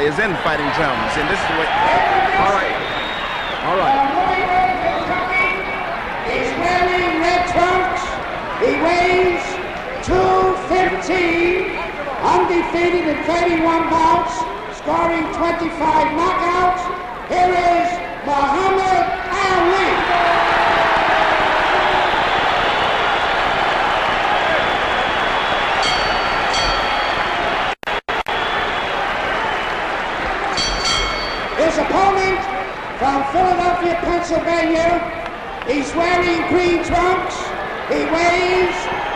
is in fighting terms, and this is the way. All right. All right. He's wearing red trunks. He weighs 215, undefeated in 31 bouts, scoring 25 knockouts. Here is Muhammad Ali. His opponent from Philadelphia, Pennsylvania, he's wearing green trunks. He weighs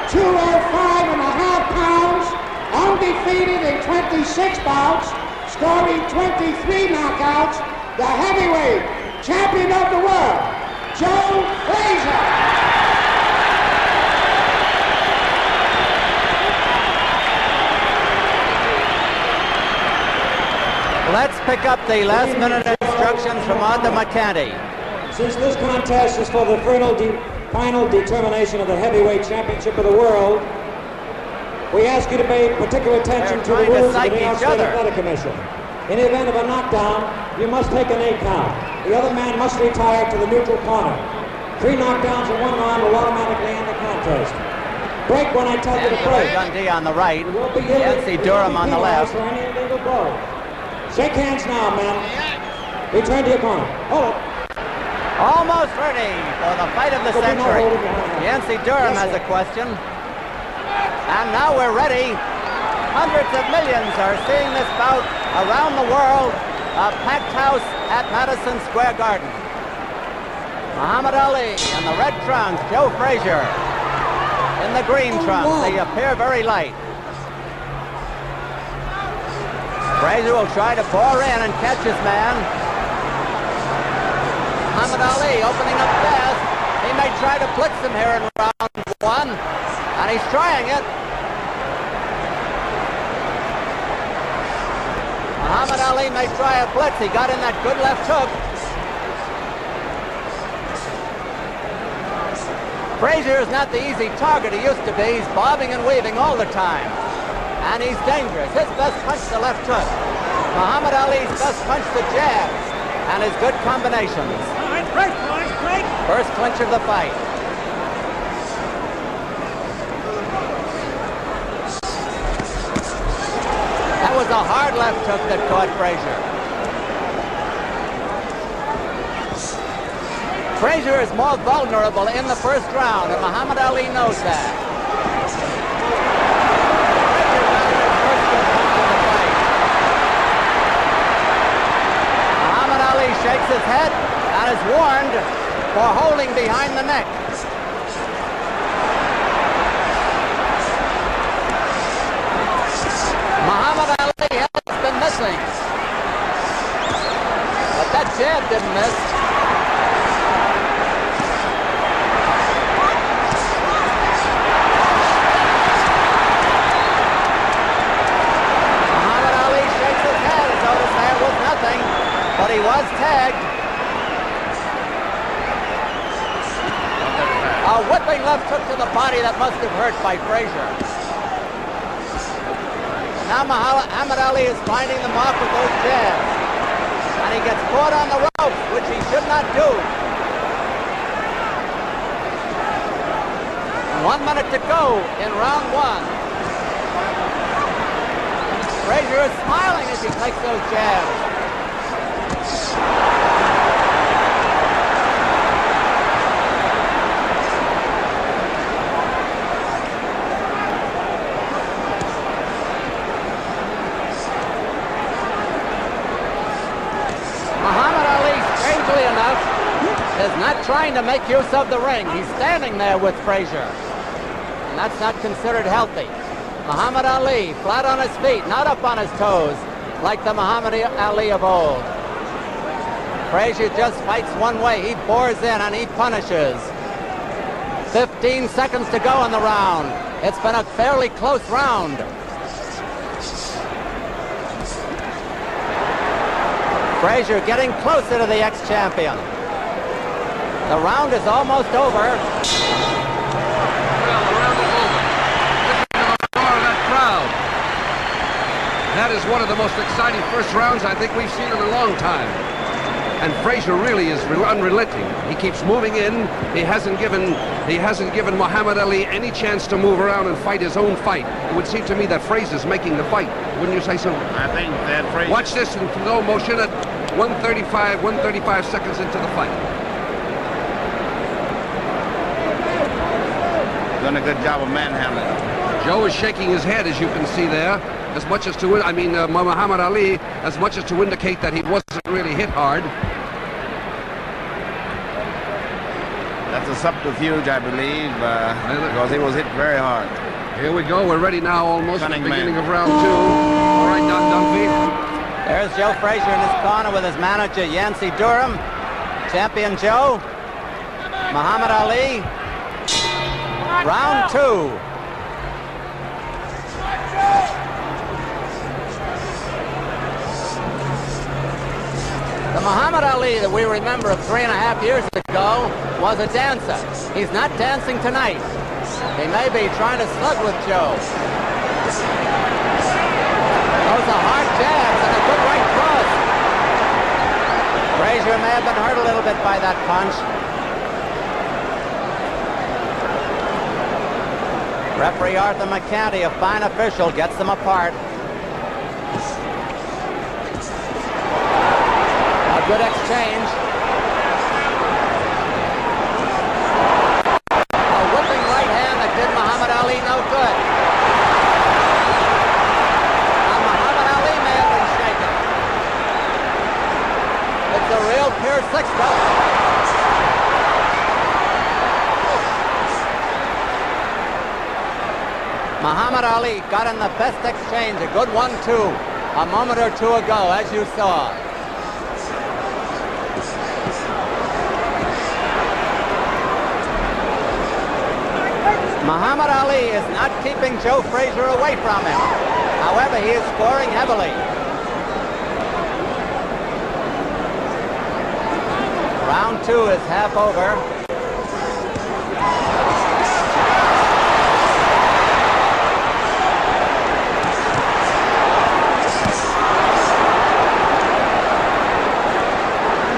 205.5 pounds, undefeated in 26 bouts, scoring 23 knockouts, the heavyweight champion of the world, Joe Frazier. Let's pick up the last minute instructions from Arthur McCanty. Since this contest is for the final determination of the heavyweight championship of the world, we ask you to pay particular attention to the rules of the New York State Athletic Commission. In the event of a knockdown, you must take an 8 count. The other man must retire to the neutral corner. 3 knockdowns in 1 round will automatically end the contest. Break when I tell you to break. Dundee on the right, Yancy Durham on the left. For any illegal blow. Shake hands now, men. Return to your corner. Hold up. Almost ready for the fight of the century. Yancy Durham has a question. And now we're ready. Hundreds of millions are seeing this bout around the world. A packed house at Madison Square Garden. Muhammad Ali in the red trunks, Joe Frazier in the green trunks. They appear very light. Frazier will try to pour in and catch his man. Muhammad Ali opening up fast. He may try to blitz him here in round 1, and he's trying it. Muhammad Ali may try a blitz. He got in that good left hook. Frazier is not the easy target he used to be. He's bobbing and weaving all the time. And he's dangerous. His best punch, the left hook. Muhammad Ali's best punch, the jab. And his good combinations. First clinch of the fight. That was a hard left hook that caught Frazier. Frazier is more vulnerable in the first round, and Muhammad Ali knows that. Muhammad Ali shakes his head and is warned for holding behind the neck. Muhammad Ali has been missing. But that jab didn't miss. Muhammad Ali shakes his head as though there was nothing, but he was tagged. A whipping left hook to the body that must have hurt by Frazier. Now Muhammad Ali is finding the mark with those jabs. And he gets caught on the ropes, which he should not do. 1 minute to go in round 1. Frazier is smiling as he takes those jabs. Is not trying to make use of the ring. He's standing there with Frazier. And that's not considered healthy. Muhammad Ali, flat on his feet, not up on his toes, like the Muhammad Ali of old. Frazier just fights one way. He bores in and he punishes. 15 seconds to go in the round. It's been a fairly close round. Frazier getting closer to the ex-champion. The round is almost over. Well, the round is over. Listen to the roar of that crowd. That is one of the most exciting first rounds I think we've seen in a long time. And Frazier really is unrelenting. He keeps moving in. He hasn't given Muhammad Ali any chance to move around and fight his own fight. It would seem to me that Frazier's making the fight. Wouldn't you say so? I think that Frazier... Watch this in slow motion at 135 seconds into the fight. Done a good job of manhandling. Joe is shaking his head, as you can see there, as much as to, Muhammad Ali, as much as to indicate that he wasn't really hit hard. That's a subterfuge, I believe, because he was hit very hard. Here we go. We're ready now, almost at the beginning of round 2. All right, Don Dunphy. There's Joe Frazier in his corner with his manager, Yancey Durham. Champion Joe. Muhammad Ali. Round 2. The Muhammad Ali that we remember of 3.5 years ago was a dancer. He's not dancing tonight. He may be trying to slug with Joe. Those are hard jabs and a good right cross. Frazier may have been hurt a little bit by that punch. Referee Arthur McCanty, a fine official, gets them apart. A good exchange. A whipping right hand that did Muhammad Ali no good. And Muhammad Ali may have been shaken. It's a real pure six-belt. Muhammad Ali got in the best exchange, a good 1-2, a moment or two ago, as you saw. Muhammad Ali is not keeping Joe Frazier away from him. However, he is scoring heavily. Round 2 is half over.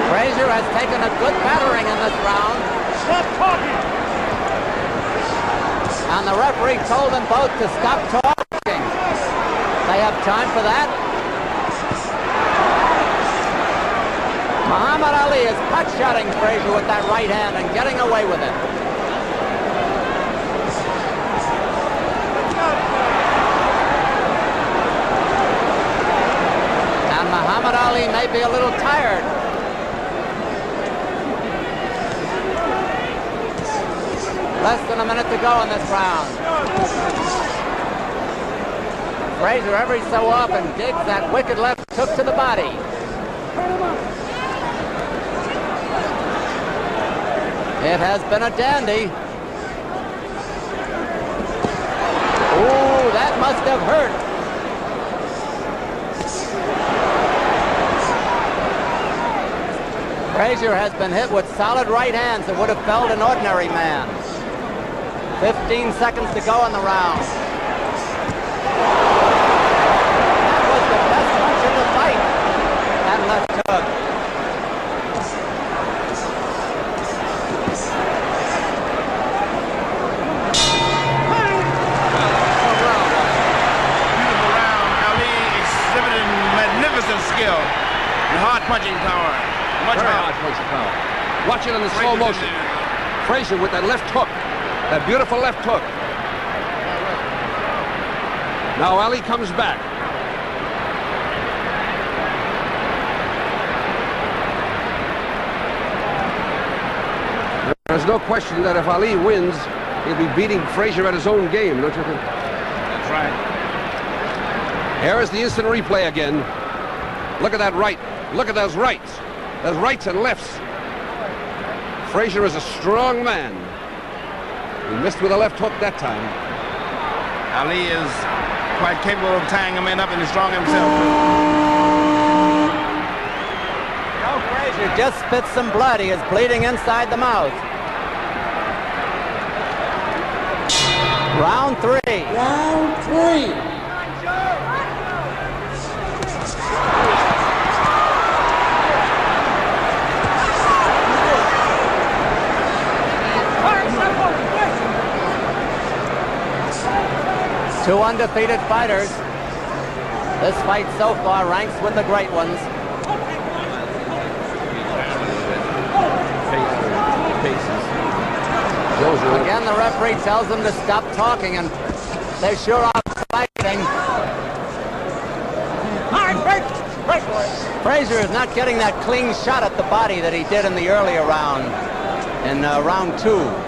Frazier has taken a good battering in this round. Stop talking! And the referee told them both to stop talking. They have time for that. Muhammad Ali is pot-shotting Frazier with that right hand and getting away with it. And Muhammad Ali may be a little tired. Less than a minute to go in this round. Frazier every so often digs that wicked left hook to the body. It has been a dandy. Ooh, that must have hurt. Frazier has been hit with solid right hands that would have felled an ordinary man. 15 seconds to go in the round. That was the best punch in the fight. That left hook. Beautiful round. Ali exhibited magnificent skill and hard punching power. Much hard punching power. Watch it in the slow motion. Frazier with that left hook. That beautiful left hook. Now Ali comes back. There's no question that if Ali wins, he'll be beating Frazier at his own game, don't you think? That's right. Here is the instant replay again. Look at that right. Look at those rights. Those rights and lefts. Frazier is a strong man. He missed with a left hook that time. Ali is quite capable of tying a man up, and he's strong himself. Joe Frazier just spit some blood. He is bleeding inside the mouth. Round 3. Round 3. Two undefeated fighters. This fight so far ranks with the great ones. Again, the referee tells them to stop talking, and they sure are fighting. Frazier is not getting that clean shot at the body that he did in the earlier round, in round 2.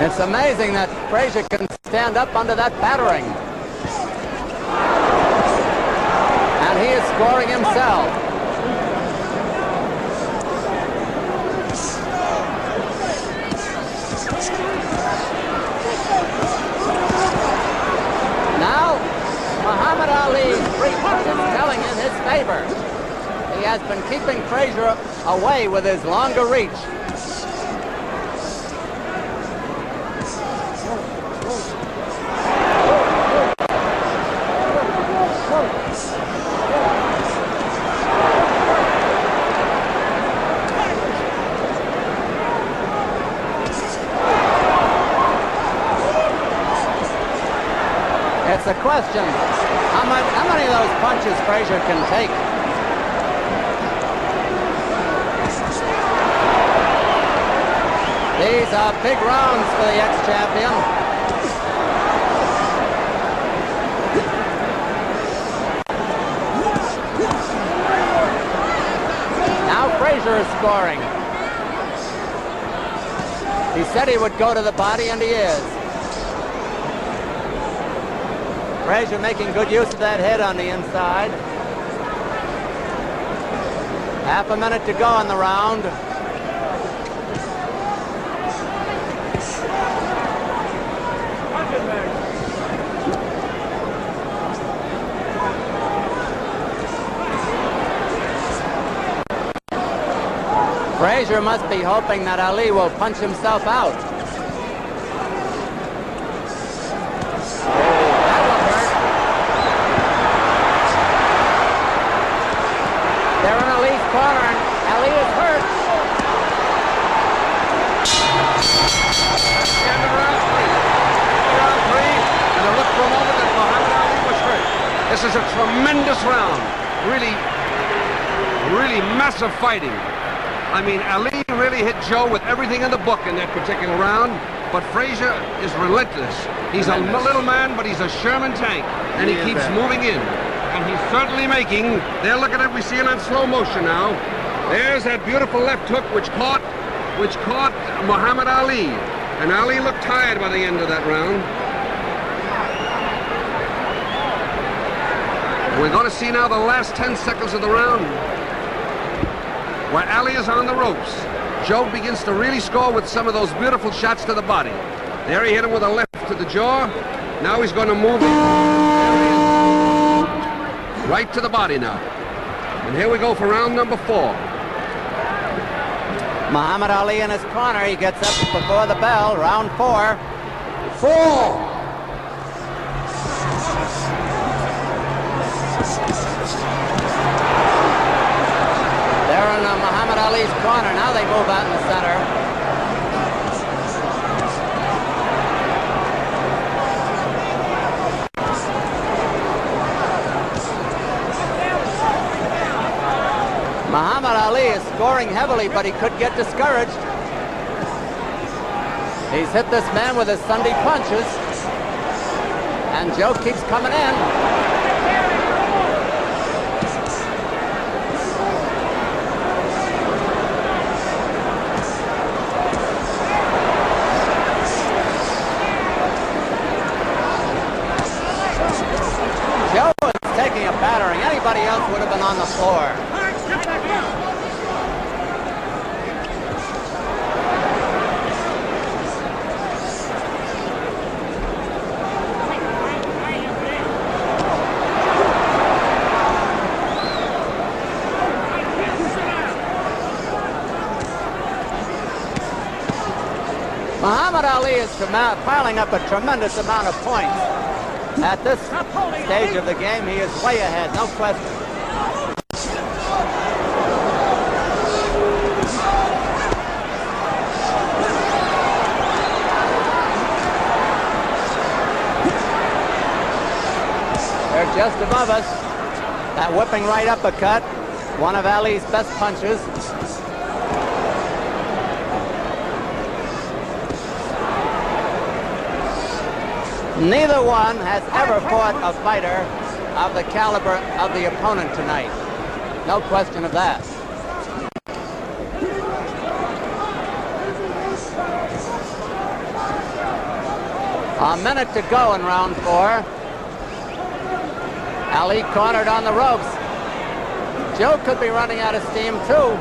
It's amazing that Frazier can stand up under that battering. And he is scoring himself. Now, Muhammad Ali's 3 punches telling in his favor. He has been keeping Frazier away with his longer reach. It's a question, how many of those punches Frazier can take? These are big rounds for the ex-champion. Now Frazier is scoring. He said he would go to the body, and he is. Frazier making good use of that head on the inside. Half a minute to go in the round. Frazier must be hoping that Ali will punch himself out. That will hurt. They're in Ali's corner, and Ali is hurt. That's the end of round 3. Round 3, and it looked for a moment that Muhammad Ali was hurt. This is a tremendous round. Really massive fighting. I mean, Ali really hit Joe with everything in the book in that particular round, but Frazier is relentless. He's a little man, but he's a Sherman tank, and he keeps moving in. And he's certainly making, there, look at it, we see it on slow motion now. There's that beautiful left hook which caught Muhammad Ali. And Ali looked tired by the end of that round. We're going to see now the last 10 seconds of the round, where Ali is on the ropes. Joe begins to really score with some of those beautiful shots to the body. There he hit him with a left to the jaw. Now he's going to move it right to the body now. And here we go for round number 4. Muhammad Ali in his corner. He gets up before the bell. Round 4. 4. They're in Muhammad Ali's corner. Now they move out in the center. Muhammad Ali is scoring heavily, but he could get discouraged. He's hit this man with his Sunday punches, and Joe keeps coming in. Joe is taking a battering. Anybody else would have been on the floor. Muhammad Ali is piling up a tremendous amount of points. At this stage of the game, he is way ahead, no question. They're just above us. That whipping right uppercut, one of Ali's best punches. Neither one has ever fought a fighter of the caliber of the opponent tonight. No question of that. A minute to go in round 4. Ali cornered on the ropes. Joe could be running out of steam too.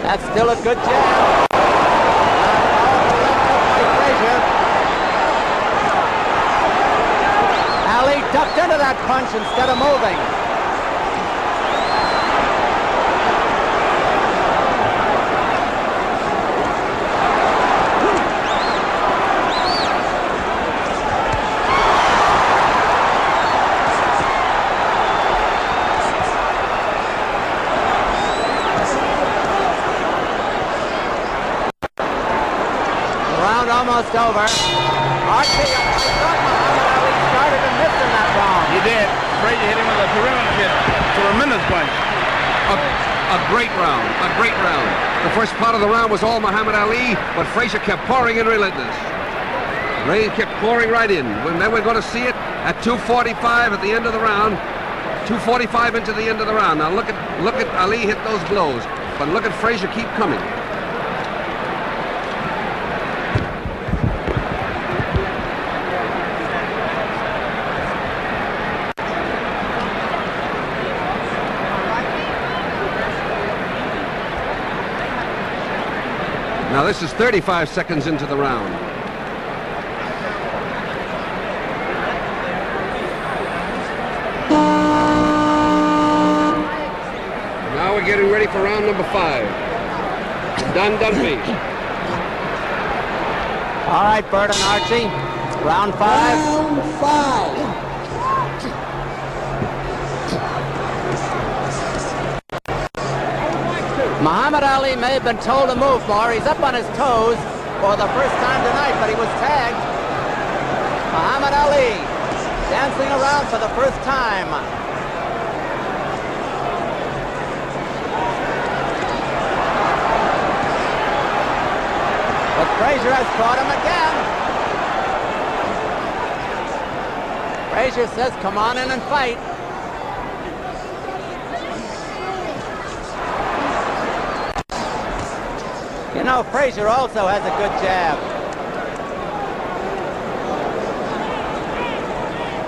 That's still a good jab. Frazier. Ali ducked into that punch instead of moving. Almost over. Archie, I thought Muhammad Ali started to miss in that round. He did. Frazier hit him with a tremendous punch. A great round. A great round. The first part of the round was all Muhammad Ali, but Frazier kept pouring in relentless. Ray kept pouring right in. Then we're going to see it at 2:45 at the end of the round. 2:45 into the end of the round. Now look at Ali hit those blows, but look at Frazier keep coming. Now this is 35 seconds into the round. Now we're getting ready for round number 5. Done Dunphy. All right, Bert and Archie. Round 5. Round 5. Muhammad Ali may have been told to move more. He's up on his toes for the first time tonight, but he was tagged. Muhammad Ali dancing around for the first time. But Frazier has caught him again. Frazier says, come on in and fight. You know, Frazier also has a good jab.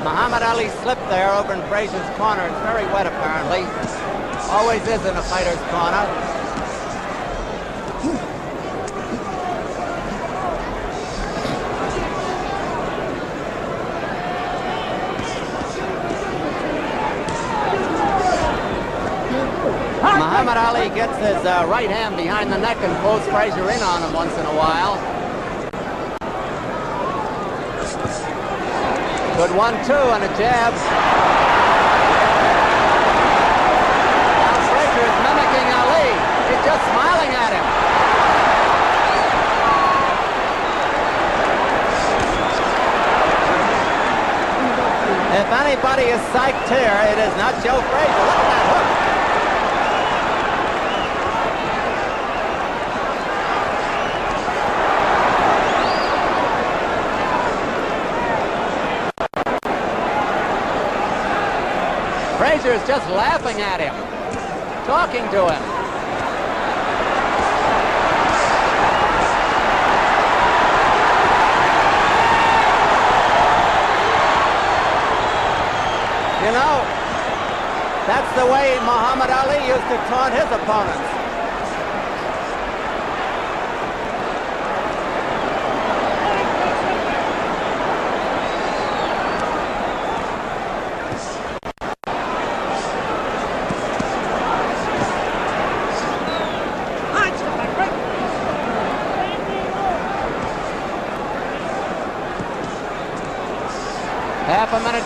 Muhammad Ali slipped there over in Frazier's corner. It's very wet, apparently. Always is in a fighter's corner. Muhammad Ali gets his right hand behind the neck and pulls Frazier in on him once in a while. Good 1-2 and a jab. Now Frazier is mimicking Ali. He's just smiling at him. If anybody is psyched here, it is not Joe Frazier. Look at that hook. Frazier's just laughing at him, talking to him. You know, that's the way Muhammad Ali used to taunt his opponents.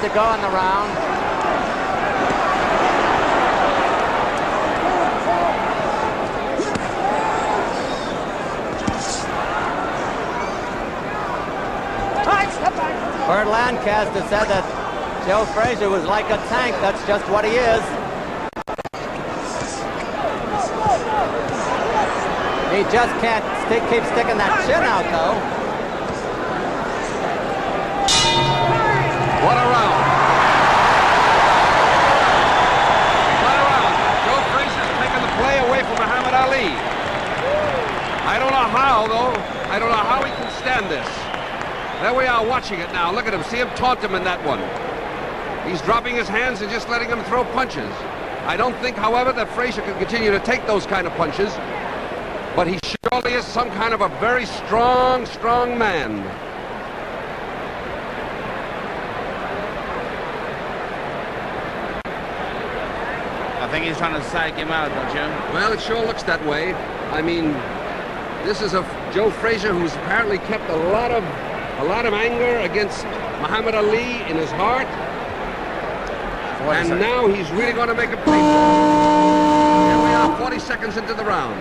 to go in the round. Bert Lancaster said that Joe Frazier was like a tank. That's just what he is. He just can't keep sticking that chin out, though. What a round. What a round. Joe Frazier's taking the play away from Muhammad Ali. I don't know how, though. I don't know how he can stand this. There we are watching it now. Look at him. See him taunt him in that one. He's dropping his hands and just letting him throw punches. I don't think, however, that Frazier can continue to take those kind of punches. But he surely is some kind of a very strong, strong man. I think he's trying to psych him out, don't you? Well, it sure looks that way. I mean, this is a Joe Frazier who's apparently kept a lot of anger against Muhammad Ali in his heart. And now he's really going to make a play. Here we are, 40 seconds into the round.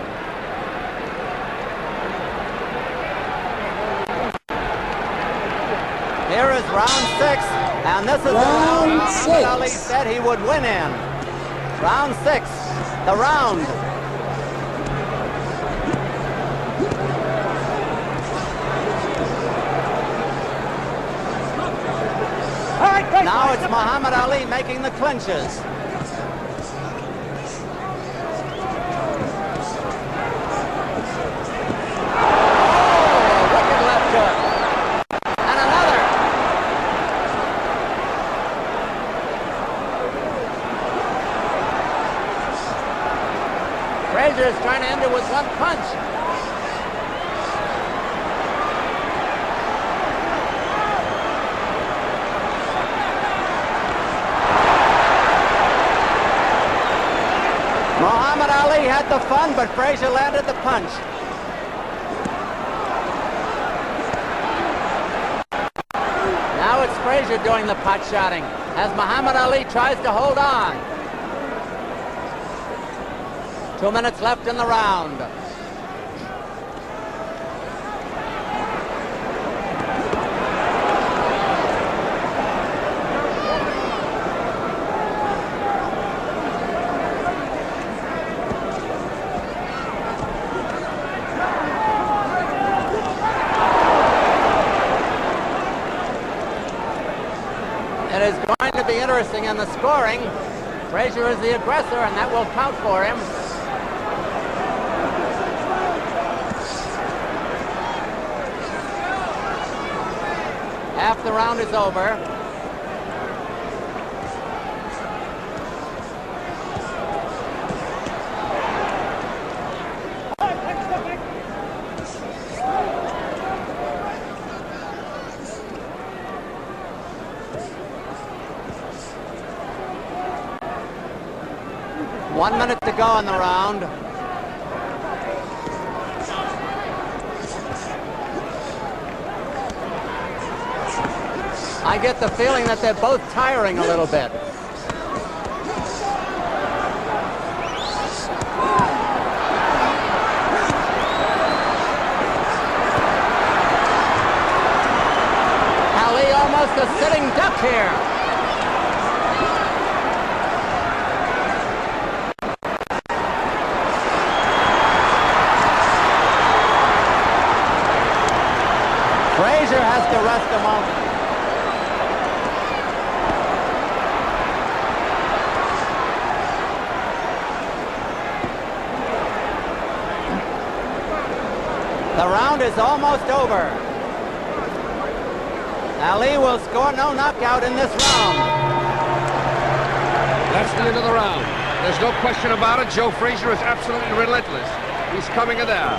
Here is round 6, and this is the round Muhammad Ali said he would win in. Round 6, the round. Now it's Muhammad Ali making the clinches. Oh, wicked left hook. And another. Frazier is trying to end it with one punch. Muhammad Ali had the fun, but Frazier landed the punch. Now it's Frazier doing the pot shotting as Muhammad Ali tries to hold on. 2 minutes left in the round. It is going to be interesting in the scoring. Frazier is the aggressor, and that will count for him. Half the round is over. One minute to go in the round. I get the feeling that they're both tiring a little bit. Ali almost a sitting duck here. Frazier has to rest a moment. The round is almost over. Ali will score no knockout in this round. That's the end of the round. There's no question about it. Joe Frazier is absolutely relentless. He's coming in there.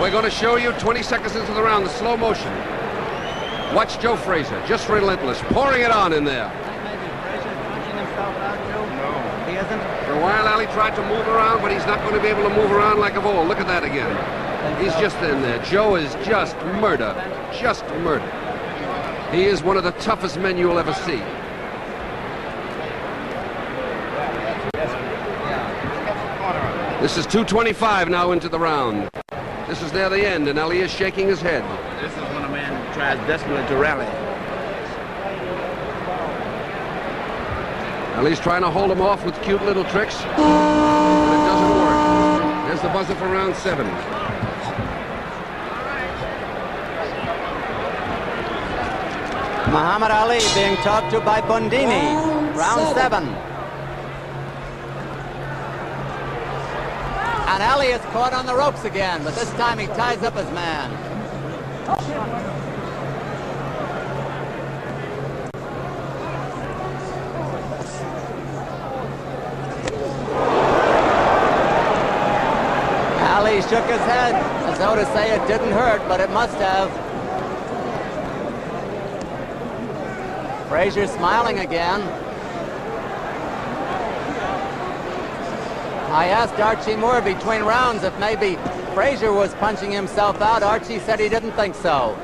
We're going to show you 20 seconds into the round, the slow motion. Watch Joe Frazier, just relentless, pouring it on in there. Maybe Frazier's punching himself out, Joe? No. He isn't? For a while, Ali tried to move around, but he's not going to be able to move around like of old. Look at that again. He's just in there. Joe is just murder. Just murder. He is one of the toughest men you'll ever see. This is 2:25 now into the round. This is near the end, and Ali is shaking his head. This is when a man tries desperately to rally. Ali's trying to hold him off with cute little tricks, but it doesn't work. There's the buzzer for round 7. Muhammad Ali being talked to by Bondini. Round 7. And Ali is caught on the ropes again, but this time he ties up his man. Ali shook his head as though to say it didn't hurt, but it must have. Frazier smiling again. I asked Archie Moore between rounds if maybe Frazier was punching himself out. Archie said he didn't think so.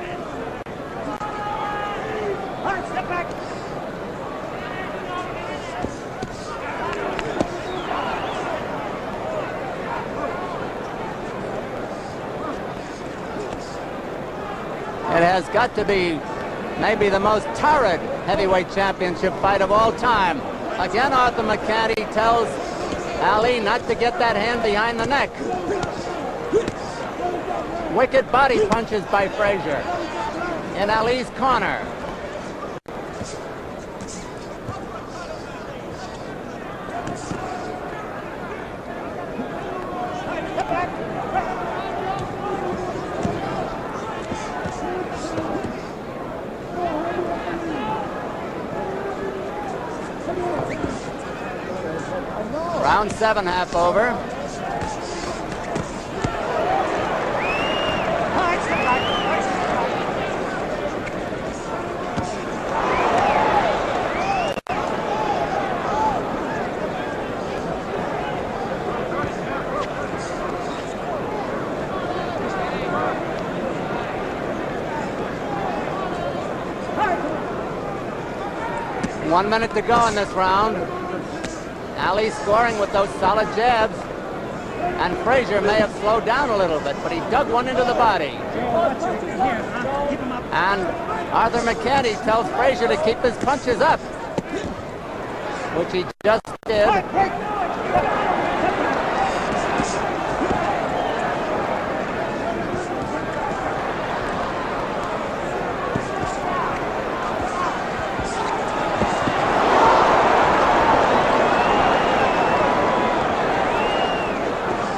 It has got to be maybe the most torrid heavyweight championship fight of all time. Again, Arthur McCanty tells Ali not to get that hand behind the neck. Wicked body punches by Frazier in Ali's corner. Round 7, half over. One minute to go in this round. Ali scoring with those solid jabs, and Frazier may have slowed down a little bit, but he dug one into the body. And Arthur McCanty tells Frazier to keep his punches up, which he just did.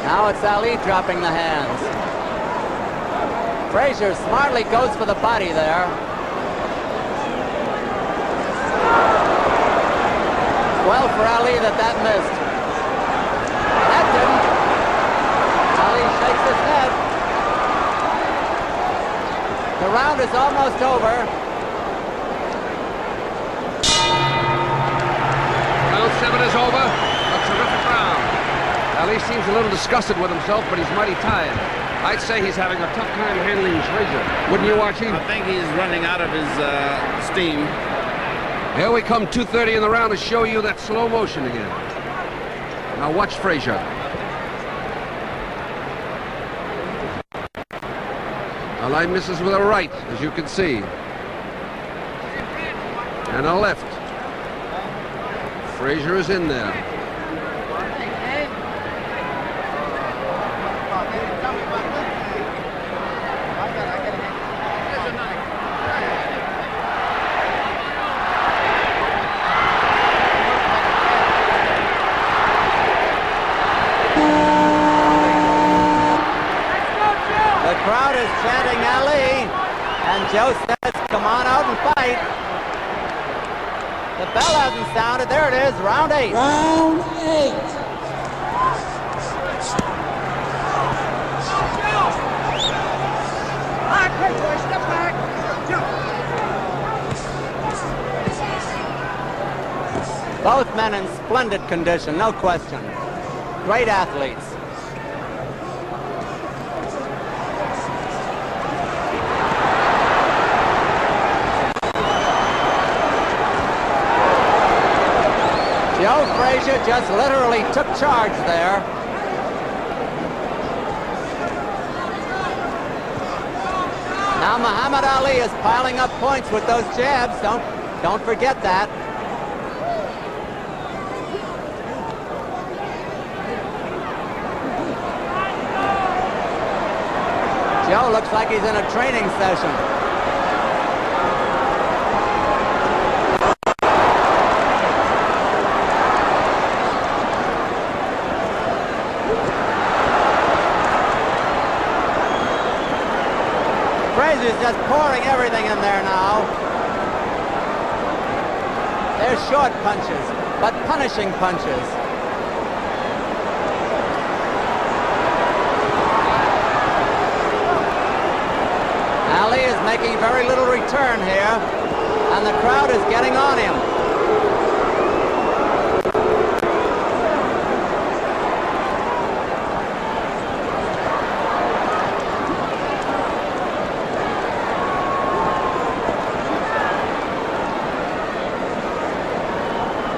Now it's Ali dropping the hands. Frazier smartly goes for the body there. Well for Ali that missed. That didn't. Ali shakes his head. The round is almost over. Round 7 is over. A terrific round. Ali seems a little disgusted with himself, but he's mighty tired. I'd say he's having a tough time handling Frazier. Wouldn't you, Archie? I think he's running out of his steam. Here we come, 2:30 in the round to show you that slow motion again. Now watch Frazier. Ali misses with a right, as you can see. And a left. Frazier is in there. Chanting Ali, and Joe says, come on out and fight. The bell hasn't sounded. There it is, round 8. Round 8. Both men in splendid condition, no question. Great athletes. Joe Frazier just literally took charge there. Now Muhammad Ali is piling up points with those jabs. Don't forget that. Joe looks like he's in a training session. Frazier's just pouring everything in there now. They're short punches, but punishing punches. Ali is making very little return here, and the crowd is getting on him.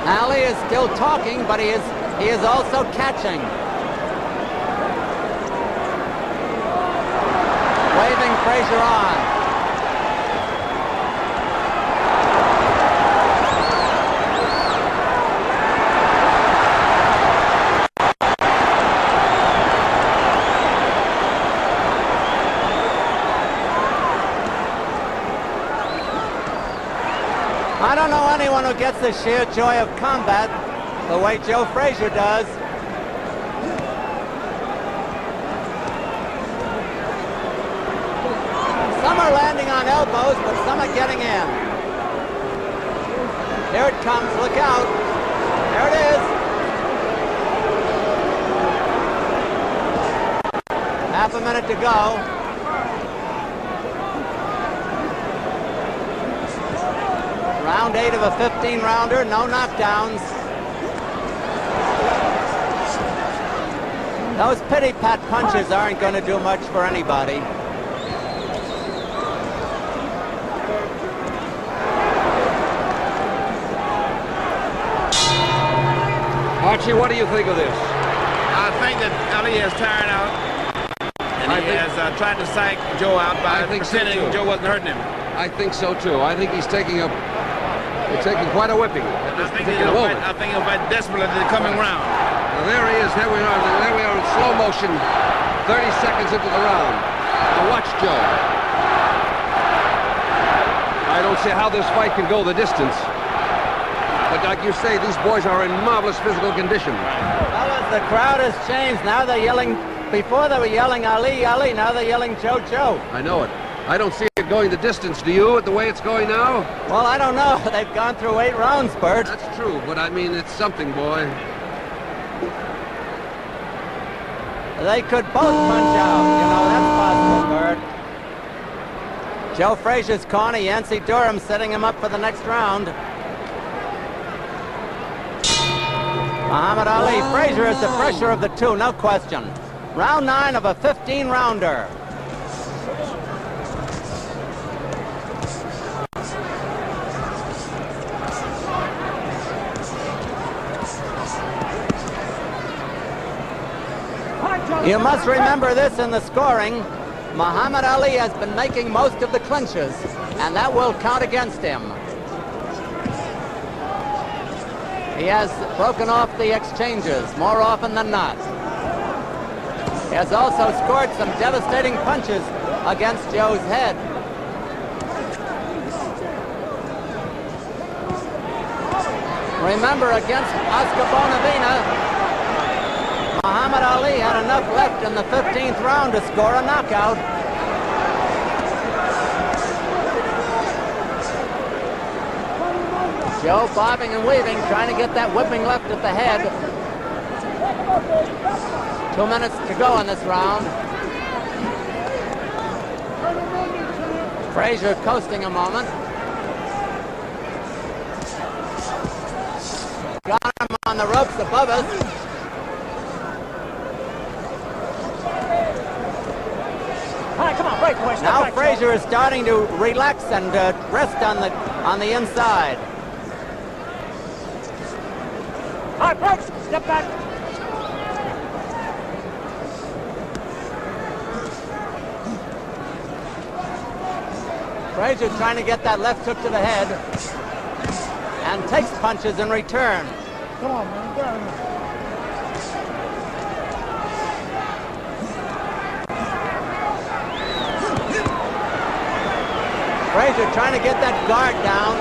Ali is still talking, but he is also catching. Waving Frazier on. I don't know anyone who gets the sheer joy of combat the way Joe Frazier does. Some are landing on elbows, but some are getting in. Here it comes, look out. There it is. Half a minute to go. Round 8 of a 15-rounder, no knockdowns. Those pity-pat punches aren't going to do much for anybody. Archie, what do you think of this? I think that Ali is tired out, and he has tried to psych Joe out by pretending Joe wasn't hurting him. I think so too. I think he's taking quite a whipping at this particular moment. I think he'll fight desperately the coming round. Now there he is. There we are in slow motion. 30 seconds into the round. Now watch Joe. I don't see how this fight can go the distance. But like you say, these boys are in marvelous physical condition. Fellas, the crowd has changed. Now they're yelling. Before they were yelling Ali, Ali. Now they're yelling Joe, Joe. I know it. I don't see it going the distance. Do you, at the way it's going now? Well, I don't know. They've gone through 8 rounds, Bert. That's true, but I mean, it's something, boy. They could both punch out. You know, that's possible, Bert. Joe Frazier's corner, Yancey Durham setting him up for the next round. Muhammad Ali. Frazier is the fresher of the two, no question. Round 9 of a 15-rounder. You must remember this in the scoring. Muhammad Ali has been making most of the clinches, and that will count against him. He has broken off the exchanges more often than not. He has also scored some devastating punches against Joe's head. Remember, against Oscar Bonavena, Muhammad Ali had enough left in the 15th round to score a knockout. Joe bobbing and weaving, trying to get that whipping left at the head. 2 minutes to go in this round. Frazier coasting a moment. Got him on the ropes above us. Come on, break, boys. Now Frazier is starting to relax and rest on the inside. right, breaks. Step back. Frazier trying to get that left hook to the head and takes punches in return. Come on, man. Get out of here. Frazier trying to get that guard down.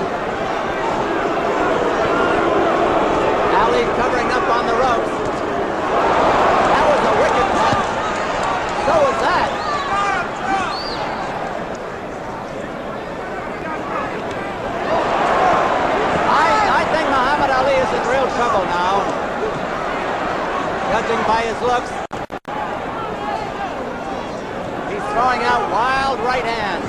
Ali covering up on the ropes. That was a wicked punch. So was that. I think Muhammad Ali is in real trouble now, judging by his looks. He's throwing out wild right hands.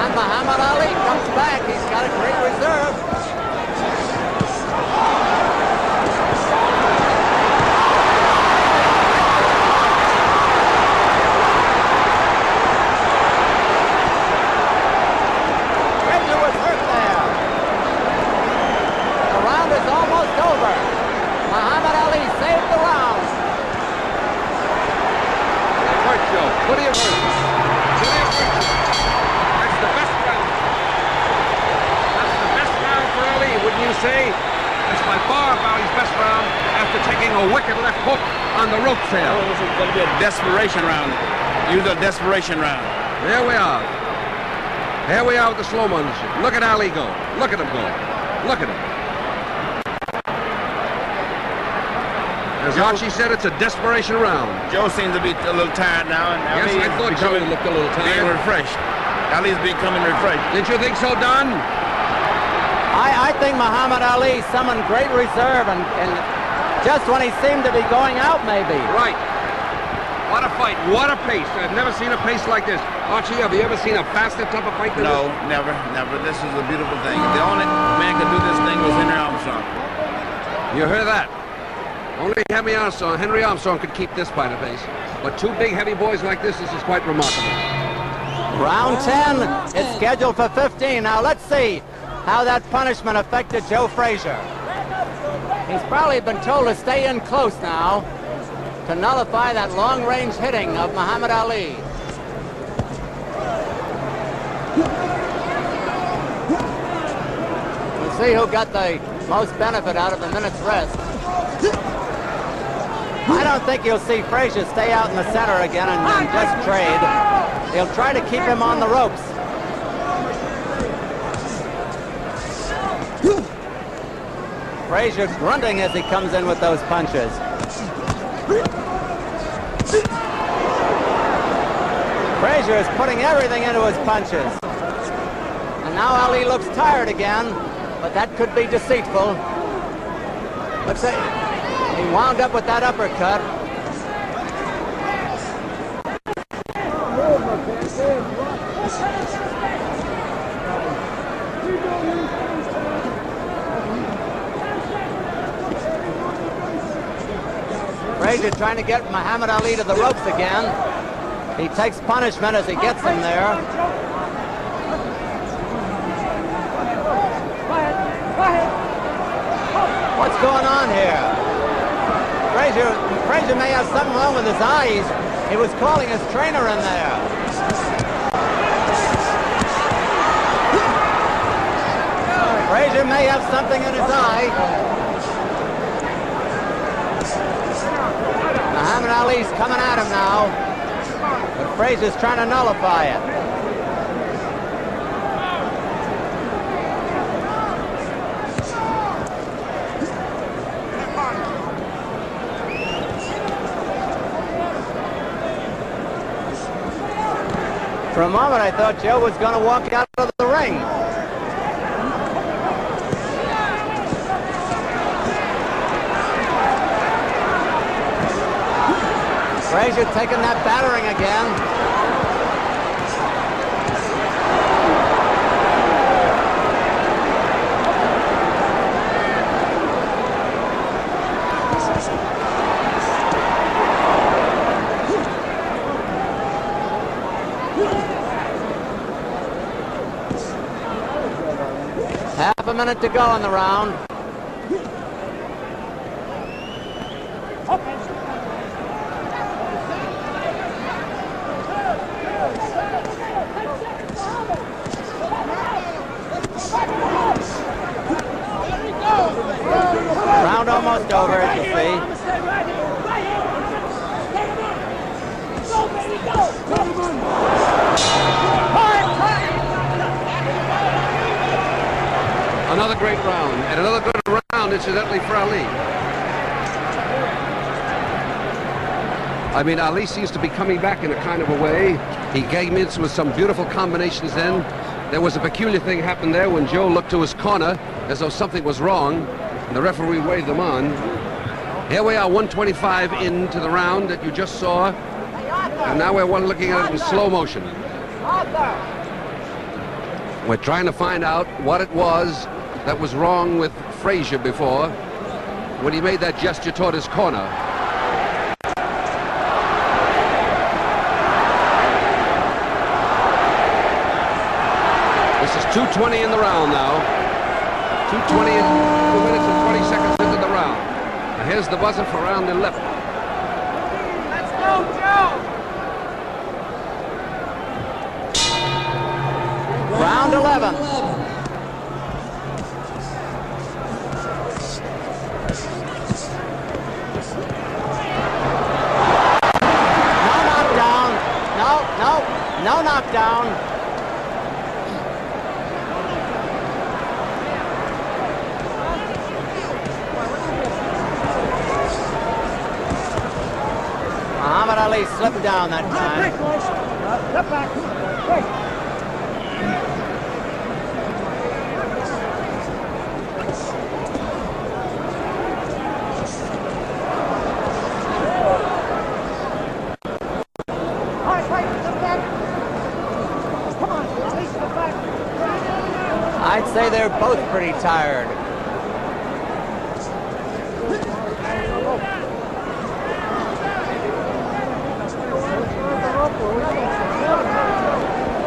Muhammad Ali comes back. He's got a great reserve. Frazier was hurt there. The round is almost over. Muhammad Ali saved the round. Hurt, Joe. What do you hurt? Wouldn't you say? That's by far Ali's best round after taking a wicked left hook on the rope there. Oh, this is going to be a desperation round. Use a desperation round. There we are. Here we are with the slow motion. Look at Ali go. Look at him go. Look at him. As Archie said, it's a desperation round. Joe seems to be a little tired now. And yes, I thought Joe looked a little tired. Being refreshed. Ali's becoming refreshed. Didn't you think so, Don? I think Muhammad Ali summoned great reserve and just when he seemed to be going out, maybe. Right. What a fight. What a pace. I've never seen a pace like this. Archie, have you ever seen a faster, tougher fight than this? No, never. This is a beautiful thing. The only man could do this thing was Henry Armstrong. You heard that? Only Henry Armstrong could keep this fight at pace. But two big, heavy boys like this is quite remarkable. Round 10. It's scheduled for 15. Now, let's see how that punishment affected Joe Frazier. He's probably been told to stay in close now to nullify that long-range hitting of Muhammad Ali. We'll see who got the most benefit out of the minute's rest. I don't think you'll see Frazier stay out in the center again and just trade. He'll try to keep him on the ropes. Frazier grunting as he comes in with those punches. Frazier is putting everything into his punches. And now Ali looks tired again, but that could be deceitful. Looks like he wound up with that uppercut. Frazier trying to get Muhammad Ali to the ropes again. He takes punishment as he gets him there. What's going on here? Frazier may have something wrong with his eyes. He was calling his trainer in there. Frazier may have something in his eye. Muhammad Ali's coming at him now, but Frazier's trying to nullify it. For a moment, I thought Joe was going to walk out of the ring. Frazier taking that battering again. minute to go in the round. Round almost over, as you see. Another great round, and another good round, incidentally, for Ali. I mean, Ali seems to be coming back in a kind of a way. He came in with some beautiful combinations then. There was a peculiar thing happened there when Joe looked to his corner as though something was wrong, and the referee waved them on. Here we are, 125 into the round that you just saw, and now we're looking at it in slow motion. We're trying to find out what it was that was wrong with Frazier before when he made that gesture toward his corner. This is 2:20 in the round now. 2:20 and 2 minutes and 20 seconds into the round. Now here's the buzzer for round 11. Let's go, Joe! Round 11. No knockdown. Muhammad Ali slipped down that time. Step back. Wait. I'd say they're both pretty tired.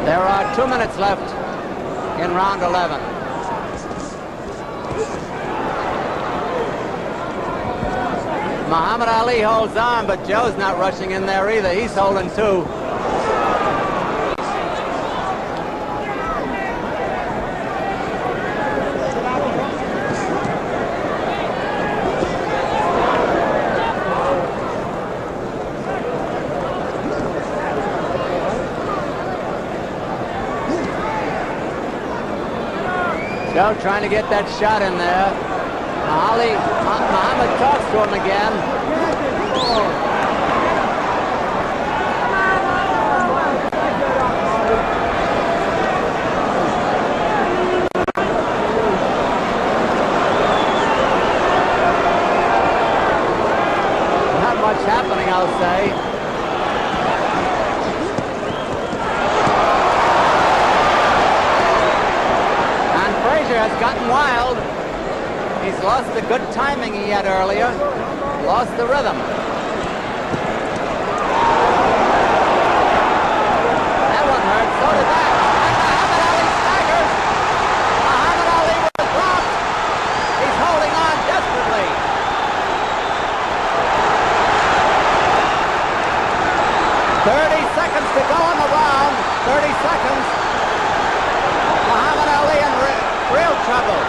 There are 2 minutes left in round 11. Muhammad Ali holds on, but Joe's not rushing in there either. He's holding too. Joe trying to get that shot in there. Muhammad talks to him again. Not much happening, I'll say. Has gotten wild. He's lost the good timing he had earlier. Lost the rhythm. That one hurt. So did that. And Muhammad Ali staggers. Muhammad Ali was dropped. He's holding on desperately. Seconds to go in the round. 30 seconds. Muhammad Ali in real trouble.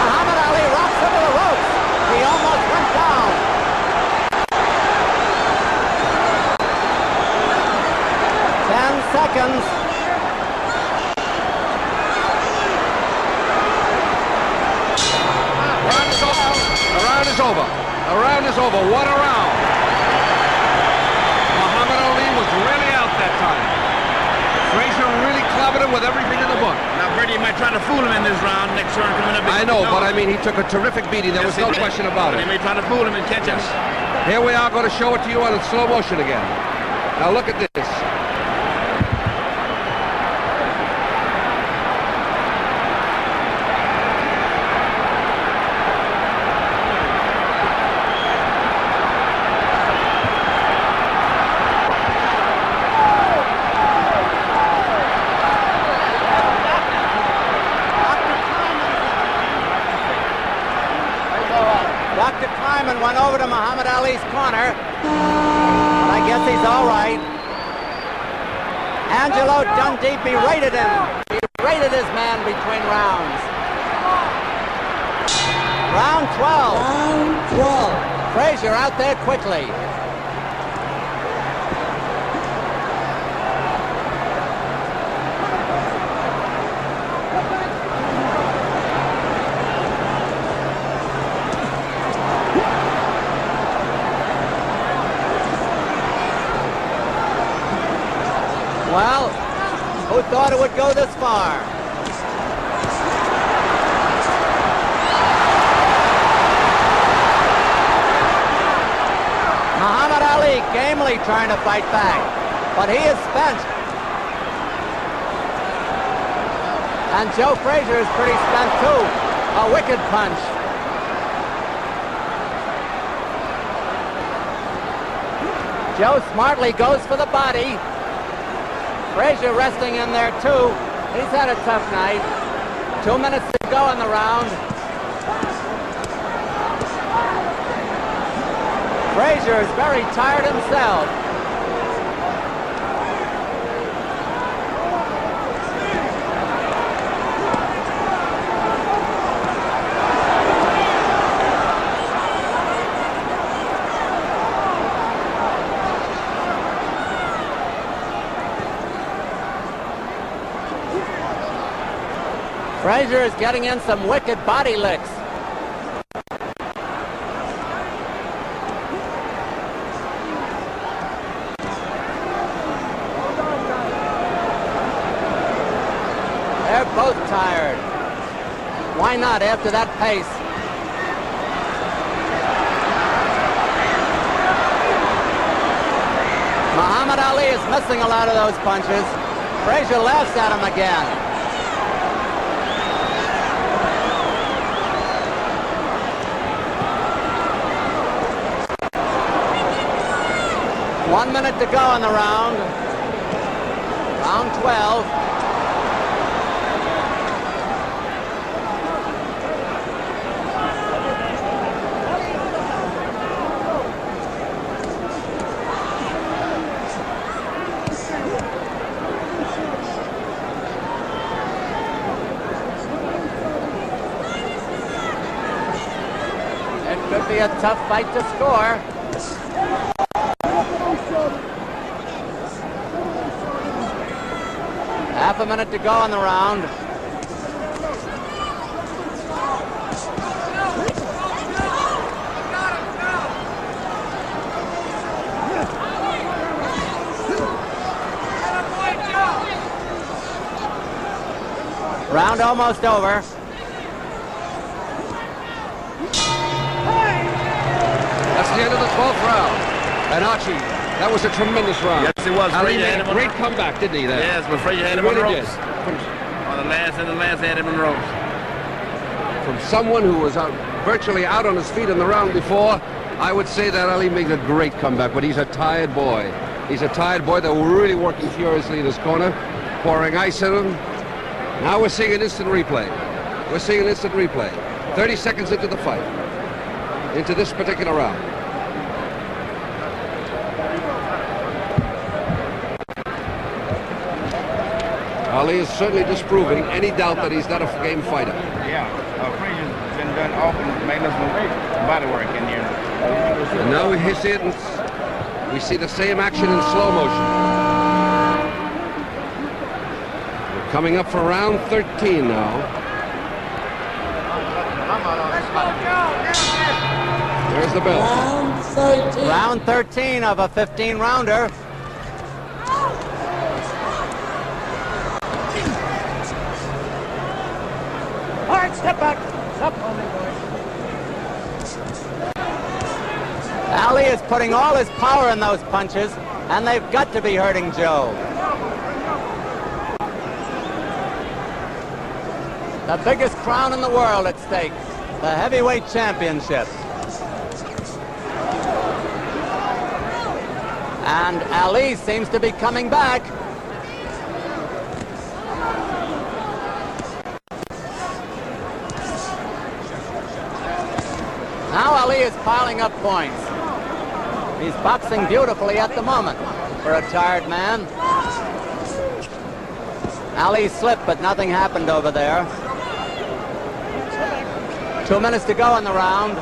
Muhammad Ali rocks into the ropes. He almost went down. 10 seconds. Is over. The round is over. What a round. Muhammad Ali was really out that time. Frazier really clobbered him with everything in the book. Now, Brady might try to fool him in this round. Next round coming up. I know, but I mean, he took a terrific beating. There was no question about it. He may try to fool him and catch us. Here we are going to show it to you on slow motion again. Now look at this. went over to Muhammad Ali's corner. But I guess he's all right. Angelo Dundee berated him. He berated his man between rounds. Round 12. Round 12. Frazier out there quickly. Well, who thought it would go this far? Muhammad Ali gamely trying to fight back, but he is spent. And Joe Frazier is pretty spent too. A wicked punch. Joe smartly goes for the body. Frazier resting in there too. He's had a tough night. 2 minutes to go in the round. Frazier is very tired himself. Frazier is getting in some wicked body licks. They're both tired. Why not after that pace? Muhammad Ali is missing a lot of those punches. Frazier laughs at him again. 1 minute to go in the round. Round 12. It could be a tough fight to score. Half a minute to go in the round. Round almost over. That's the end of the 12th round. And Archie, that was a tremendous round. Yes, it was. Ali made a great comeback, didn't he, there? Yes, but Frazier had him on the ropes. On the last had him on the ropes. From someone who was virtually out on his feet in the round before, I would say that Ali made a great comeback, but he's a tired boy. He's a tired boy. They were really working furiously in his corner, pouring ice in him. Now we're seeing an instant replay. We're seeing an instant replay. 30 seconds into the fight, into this particular round. Ali is certainly disproving any doubt that he's not a game fighter. Yeah, Frazier's been done often, making us some body work in here. And now we see the same action in slow motion. We're coming up for round 13 now. There's the bell. Round 13. Round 13 of a 15-rounder. All right, step back. Step on me, boys. Ali is putting all his power in those punches, and they've got to be hurting Joe. The biggest crown in the world at stake, the heavyweight championship. And Ali seems to be coming back. Now Ali is piling up points. He's boxing beautifully at the moment for a tired man. Ali slipped, but nothing happened over there. 2 minutes to go in the round.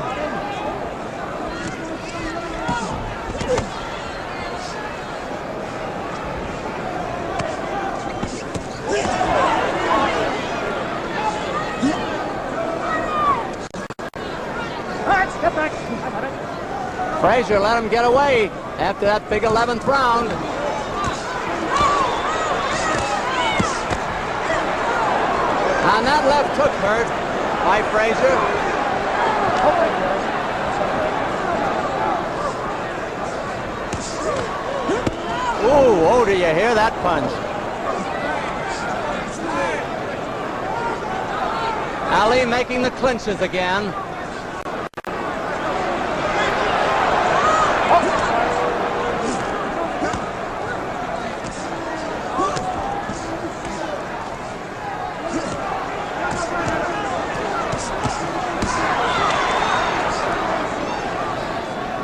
Step back. Frazier let him get away after that big 11th round. And that left hook hurt by Frazier. Ooh, oh, do you hear that punch? Ali making the clinches again.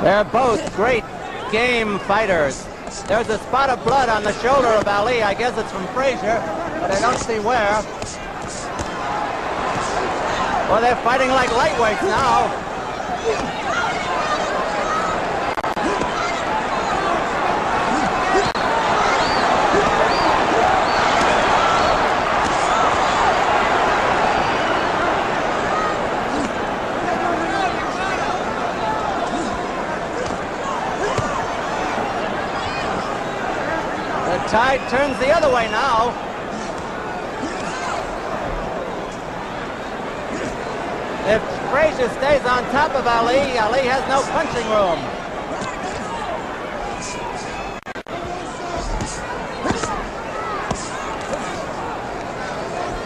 They're both great game fighters. There's a spot of blood on the shoulder of Ali. I guess it's from Frazier, but I don't see where. Well, they're fighting like lightweights now. The tide turns the other way now. If Frazier stays on top of Ali, Ali has no punching room.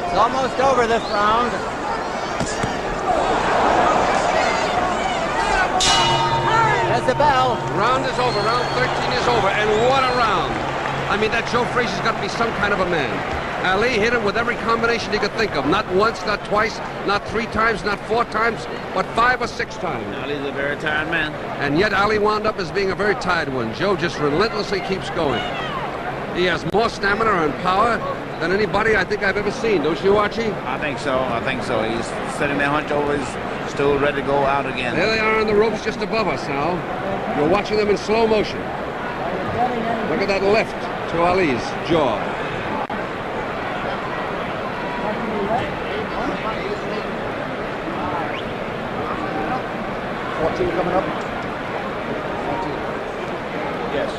It's almost over this round. There's the bell. Round is over. Round 13 is over. And what a round. I mean, that Joe Frazier's got to be some kind of a man. Ali hit him with every combination he could think of. Not once, not twice, not 3 times, not 4 times, but 5 or 6 times. Ali's a very tired man. And yet Ali wound up as being a very tired one. Joe just relentlessly keeps going. He has more stamina and power than anybody I think I've ever seen. Don't you, Archie? I think so. I think so. He's sitting there hunched over his stool, ready to go out again. There they are on the ropes just above us now. You're watching them in slow motion. Look at that left to Ali's jaw. Coming up. Yes.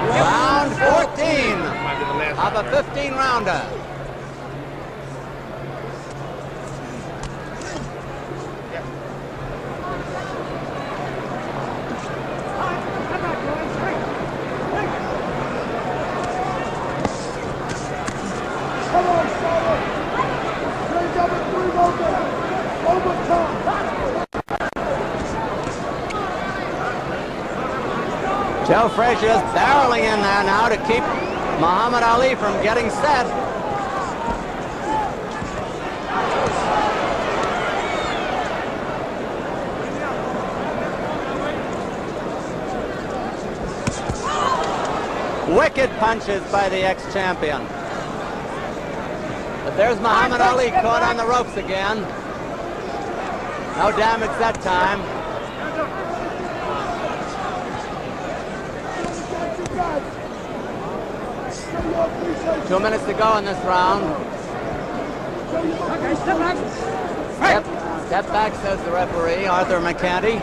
Round 14 of a 15-rounder. Joe Frazier is barreling in there now to keep Muhammad Ali from getting set. Wicked punches by the ex-champion. But there's Muhammad Ali caught on the ropes again. No damage that time. Two minutes to go in this round. Okay, step back. Step back, says the referee, Arthur McCanty.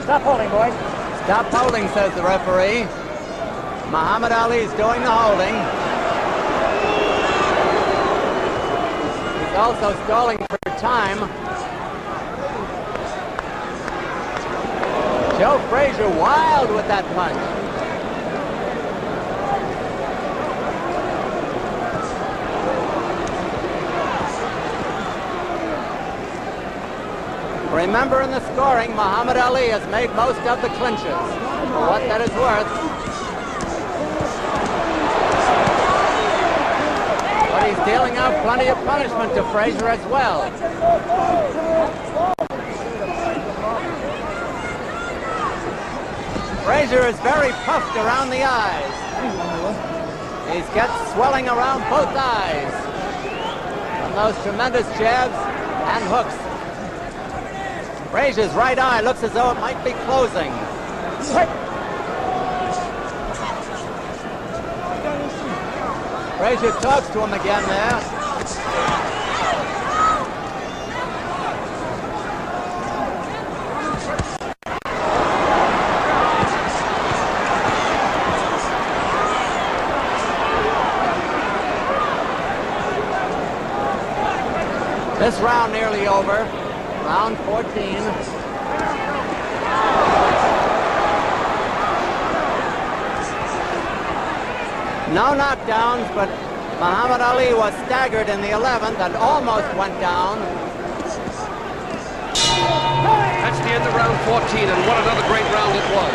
Stop holding, boys. Stop holding, says the referee. Muhammad Ali is doing the holding. He's also stalling for time. Joe Frazier wild with that punch. Remember, in the scoring, Muhammad Ali has made most of the clinches. For what that is worth. But he's dealing out plenty of punishment to Frazier as well. Frazier is very puffed around the eyes. He's got swelling around both eyes from those tremendous jabs and hooks. Frazier's right eye looks as though it might be closing. Frazier talks to him again there. This round nearly over. Round 14. No knockdowns, but Muhammad Ali was staggered in the 11th and almost went down. That's the end of round 14, and what another great round it was.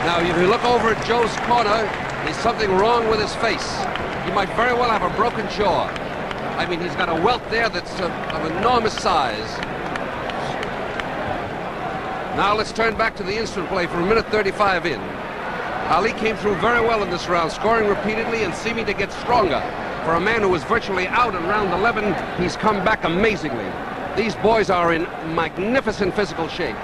Now, if you look over at Joe's corner, there's something wrong with his face. He might very well have a broken jaw. I mean, he's got a welt there that's of enormous size. Now let's turn back to the instant play for a minute 35 in. Ali came through very well in this round, scoring repeatedly and seeming to get stronger. For a man who was virtually out in round 11, he's come back amazingly. These boys are in magnificent physical shape.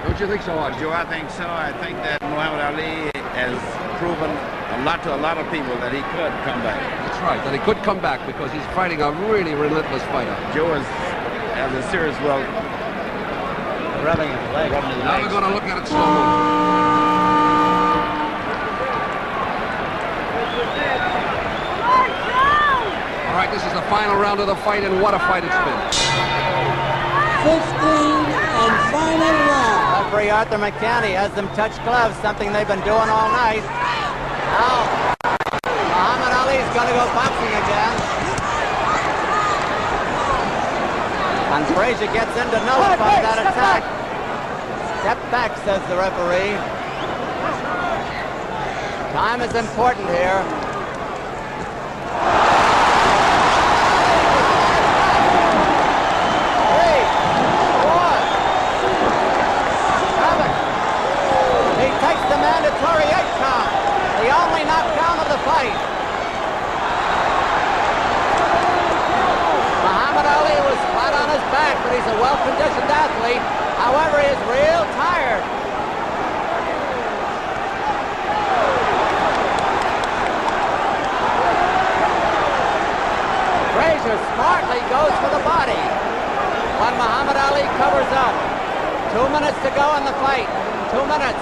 Don't you think so, Archie? Joe, I think so. I think that Muhammad Ali has proven a lot to a lot of people that he could come back. That's right, that he could come back because he's fighting a really relentless fighter. Joe has a serious, well, rubbing his leg. Now we're going to look at it slow motion. All right, this is the final round of the fight, and what a fight it's been. 15th and final round. Referee Arthur McCanny has them touch gloves, something they've been doing all night. Now, Muhammad Ali's going to go boxing again. And Frazier gets in to nullify that attack. Step back, says the referee. Time is important here. Mandatory 8 count, the only knockdown of the fight. Muhammad Ali was flat on his back, but he's a well-conditioned athlete. However, he is real tired. Frazier smartly goes for the body when Muhammad Ali covers up. 2 minutes to go in the fight. 2 minutes.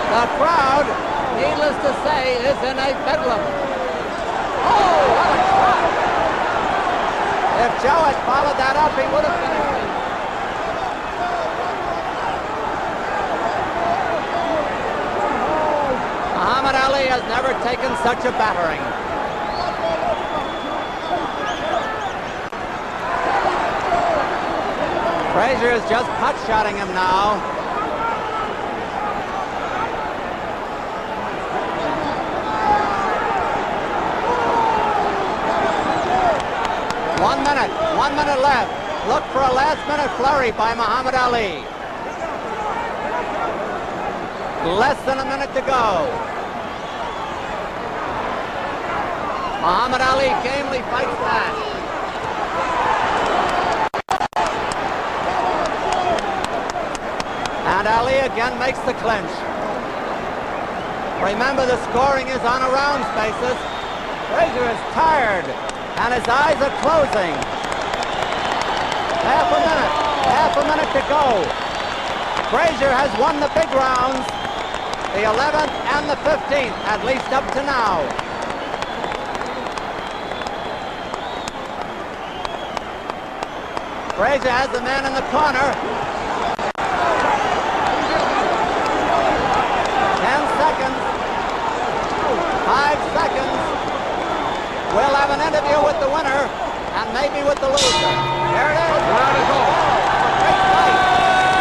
The crowd, needless to say, is in a bedlam. Oh, what a shot! If Joe had followed that up, he would have finished it. Muhammad Ali has never taken such a battering. Frazier is just pot-shotting him now. One minute left. Look for a last-minute flurry by Muhammad Ali. Less than a minute to go. Muhammad Ali gamely fights back. And Ali again makes the clinch. Remember, the scoring is on a rounds basis. Frazier is tired, and his eyes are closing. Half a minute to go. Frazier has won the big rounds, the 11th and the 15th, at least up to now. Frazier has the man in the corner. 10 seconds. 5 seconds. We'll have an interview with the winner and maybe with the loser. There it is. Not at all. Great fight.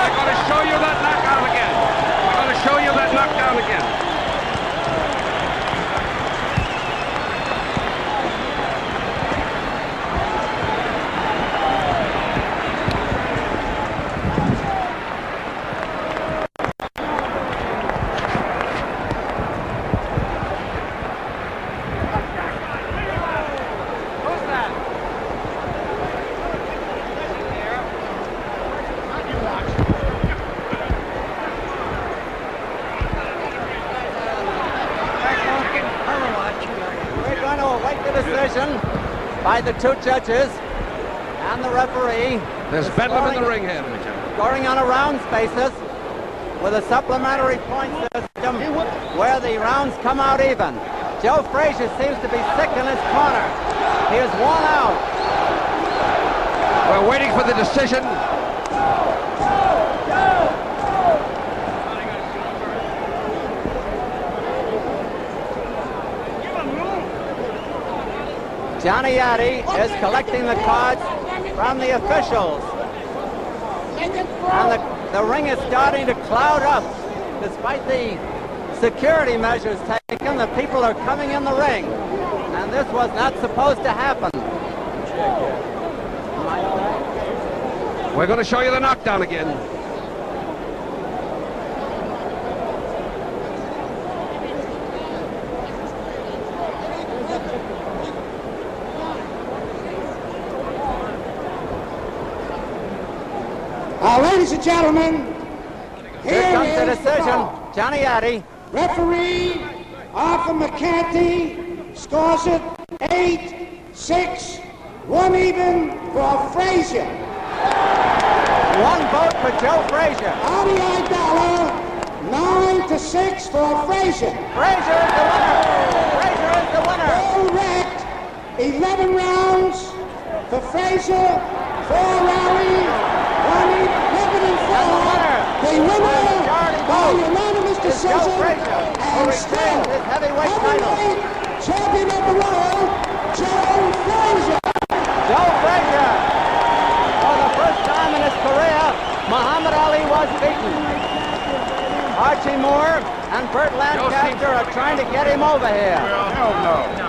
They're going to show you that knockout again. They're going to show you that knockdown again. By the two judges and the referee. There's bedlam in the ring here. Scoring on a rounds basis with a supplementary point system where the rounds come out even. Joe Frazier seems to be sick in his corner. He is worn out. We're waiting for the decision. Johnny Addy is collecting the cards from the officials. And the ring is starting to cloud up. Despite the security measures taken, the people are coming in the ring. And this was not supposed to happen. We're going to show you the knockdown again. Ladies and gentlemen, here comes the decision. Johnny Addy. Referee Arthur McCarthy scores it 8-6, 1 even for Frazier. 1 vote for Joe Frazier. RBI dollar 9-6 for Frazier. Frazier is the winner. Frazier is the winner. All wrecked. 11 rounds for Frazier. 4 rallies. 1 even. The winner by unanimous decision and still heavyweight champion of the world, Joe Frazier. Joe Frazier. For the first time in his career, Muhammad Ali was beaten. Archie Moore and Burt Lancaster are trying to get him over here. Well, hell no.